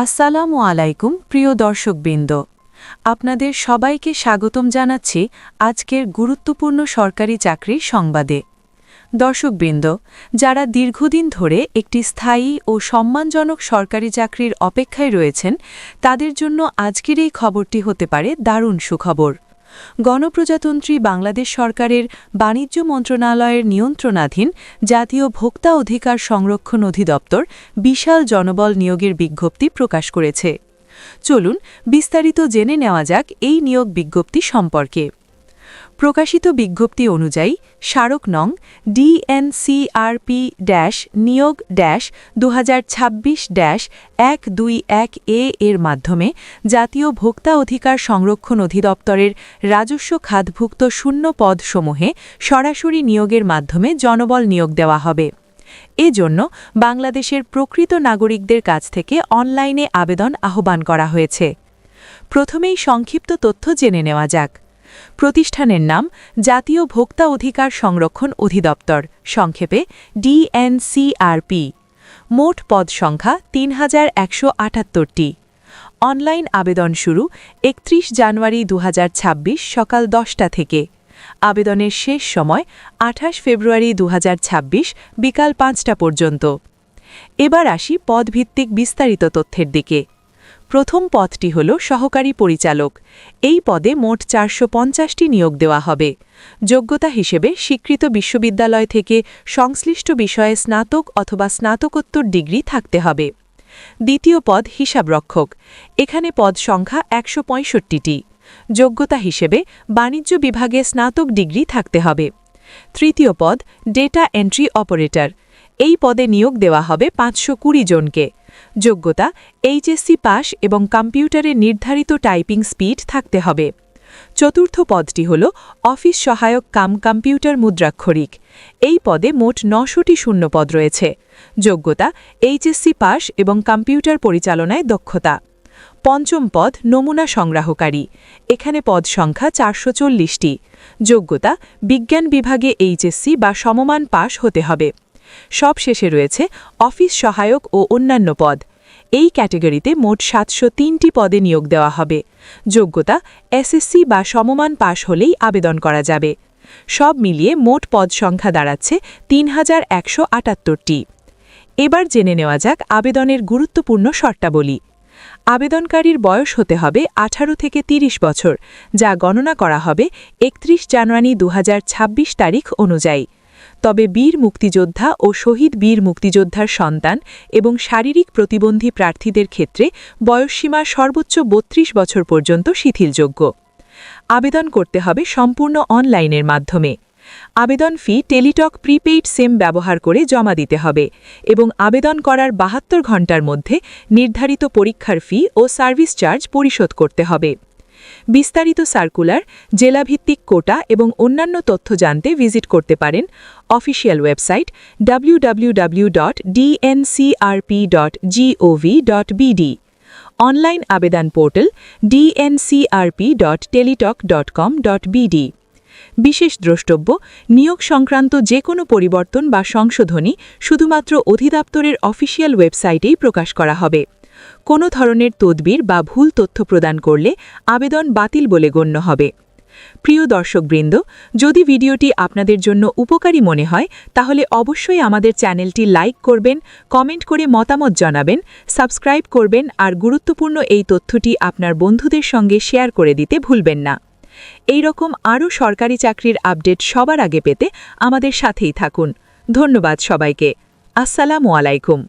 আসসালামু আলাইকুম প্রিয় দর্শকবৃন্দ, আপনাদের সবাইকে স্বাগতম জানাচ্ছি আজকের গুরুত্বপূর্ণ সরকারি চাকরির সংবাদে। দর্শকবৃন্দ, যারা দীর্ঘদিন ধরে একটি স্থায়ী ও সম্মানজনক সরকারি চাকরির অপেক্ষায় রয়েছেন, তাদের জন্য আজকের এই খবরটি হতে পারে দারুণ সুখবর। গণপ্রজাতন্ত্রী বাংলাদেশ সরকারের বাণিজ্য মন্ত্রণালয়ের নিয়ন্ত্রণাধীন জাতীয় ভোক্তা অধিকার সংরক্ষণ অধিদপ্তর বিশাল জনবল নিয়োগের বিজ্ঞপ্তি প্রকাশ করেছে। চলুন বিস্তারিত জেনে নেওয়া যাক এই নিয়োগ বিজ্ঞপ্তি সম্পর্কে। প্রকাশিত বিজ্ঞপ্তি অনুযায়ী স্মারক নং DNCRP-নিয়োগ-2026-121A এর মাধ্যমে জাতীয় ভোক্তা অধিকার সংরক্ষণ অধিদপ্তরের রাজস্ব খাতভুক্ত শূন্য পদসমূহে সরাসরি নিয়োগের মাধ্যমে জনবল নিয়োগ দেওয়া হবে। এজন্য বাংলাদেশের প্রকৃত নাগরিকদের কাছ থেকে অনলাইনে আবেদন আহ্বান করা হয়েছে। প্রথমেই সংক্ষিপ্ত তথ্য জেনে নেওয়া যাক। প্রতিষ্ঠানের নাম জাতীয় ভোক্তা অধিকার সংরক্ষণ অধিদপ্তর, সংক্ষেপে DNCRP। মোট পদ সংখ্যা ৩,১৭৮টি। অনলাইন আবেদন শুরু ৩১ জানুয়ারি ২০২৬ সকাল ১০টা থেকে। আবেদনের শেষ সময় ২৮ ফেব্রুয়ারি ২০২৬ বিকাল ৫টা পর্যন্ত। এবার আসি পদভিত্তিক বিস্তারিত তথ্যের দিকে। প্রথম পদটি হল সহকারী পরিচালক। এই পদে মোট ৪৫০টি নিয়োগ দেওয়া হবে। যোগ্যতা হিসেবে স্বীকৃত বিশ্ববিদ্যালয় থেকে সংশ্লিষ্ট বিষয়ে স্নাতক অথবা স্নাতকোত্তর ডিগ্রি থাকতে হবে। দ্বিতীয় পদ হিসাবরক্ষক। এখানে পদ সংখ্যা ১৬৫টি। যোগ্যতা হিসেবে বাণিজ্য বিভাগে স্নাতক ডিগ্রি থাকতে হবে। তৃতীয় পদ ডেটা এন্ট্রি অপারেটর। এই পদে নিয়োগ দেওয়া হবে ৫২০ জনকে। যোগ্যতা এইচএসসি পাস এবং কম্পিউটারে নির্ধারিত টাইপিং স্পিড থাকতে হবে। চতুর্থ পদটি হল অফিস সহায়ক কাম কম্পিউটার মুদ্রাক্ষরিক। এই পদে মোট ৯০০টি শূন্যপদ রয়েছে। যোগ্যতা এইচএসসি পাস এবং কম্পিউটার পরিচালনায় দক্ষতা। পঞ্চম পদ নমুনা সংগ্রাহকারী। এখানে পদ সংখ্যা ৪৪০টি। যোগ্যতা বিজ্ঞান বিভাগে এইচএসসি বা সমমান পাস হতে হবে। সবশেষে রয়েছে অফিস সহায়ক ও অন্যান্য পদ। এই ক্যাটেগরিতে মোট ৭০৩টি পদে নিয়োগ দেওয়া হবে। যোগ্যতা এসএসসি বা সমমান পাশ হলেই আবেদন করা যাবে। সব মিলিয়ে মোট পদ সংখ্যা দাঁড়াচ্ছে ৩,১৭৮টি। এবার জেনে নেওয়া যাক আবেদনের গুরুত্বপূর্ণ শর্তাবলী। আবেদনকারীর বয়স হতে হবে ১৮ থেকে ৩০ বছর, যা গণনা করা হবে ৩১ জানুয়ারি ২০২৬ তারিখ অনুযায়ী। তবে বীর মুক্তিযোদ্ধা ও শহীদ বীর মুক্তিযোদ্ধার সন্তান এবং শারীরিক প্রতিবন্ধী প্রার্থীদের ক্ষেত্রে বয়সসীমা সর্বোচ্চ ৩২ বছর পর্যন্ত শিথিলযোগ্য। আবেদন করতে হবে সম্পূর্ণ অনলাইনের মাধ্যমে। আবেদন ফি টেলিটক প্রিপেইড সিম ব্যবহার করে জমা দিতে হবে এবং আবেদন করার ৭২ ঘণ্টার মধ্যে নির্ধারিত পরীক্ষার ফি ও সার্ভিস চার্জ পরিশোধ করতে হবে। বিস্তারিত সার্কুলার, জেলাভিত্তিক কোটা এবং অন্যান্য তথ্য জানতে ভিজিট করতে পারেন অফিসিয়াল ওয়েবসাইট www.dncrp.gov.bd, অনলাইন আবেদন পোর্টাল dncrp.teletalk.com.bd। বিশেষ দ্রষ্টব্য, নিয়োগ সংক্রান্ত যে কোনো পরিবর্তন বা সংশোধনী শুধুমাত্র অধিদপ্তরের অফিসিয়াল ওয়েবসাইটেই প্রকাশ করা হবে। কোনো ধরনের তদবির বা ভুল তথ্য প্রদান করলে আবেদন বাতিল বলে গণ্য হবে। প্রিয় দর্শকবৃন্দ, যদি ভিডিওটি আপনাদের জন্য উপকারী মনে হয় তাহলে অবশ্যই আমাদের চ্যানেলটি লাইক করবেন, কমেন্ট করে মতামত জানাবেন, সাবস্ক্রাইব করবেন আর গুরুত্বপূর্ণ এই তথ্যটি আপনার বন্ধুদের সঙ্গে শেয়ার করে দিতে ভুলবেন না। এই রকম আরও সরকারি চাকরির আপডেট সবার আগে পেতে আমাদের সাথেই থাকুন। ধন্যবাদ সবাইকে। আসসালামু আলাইকুম।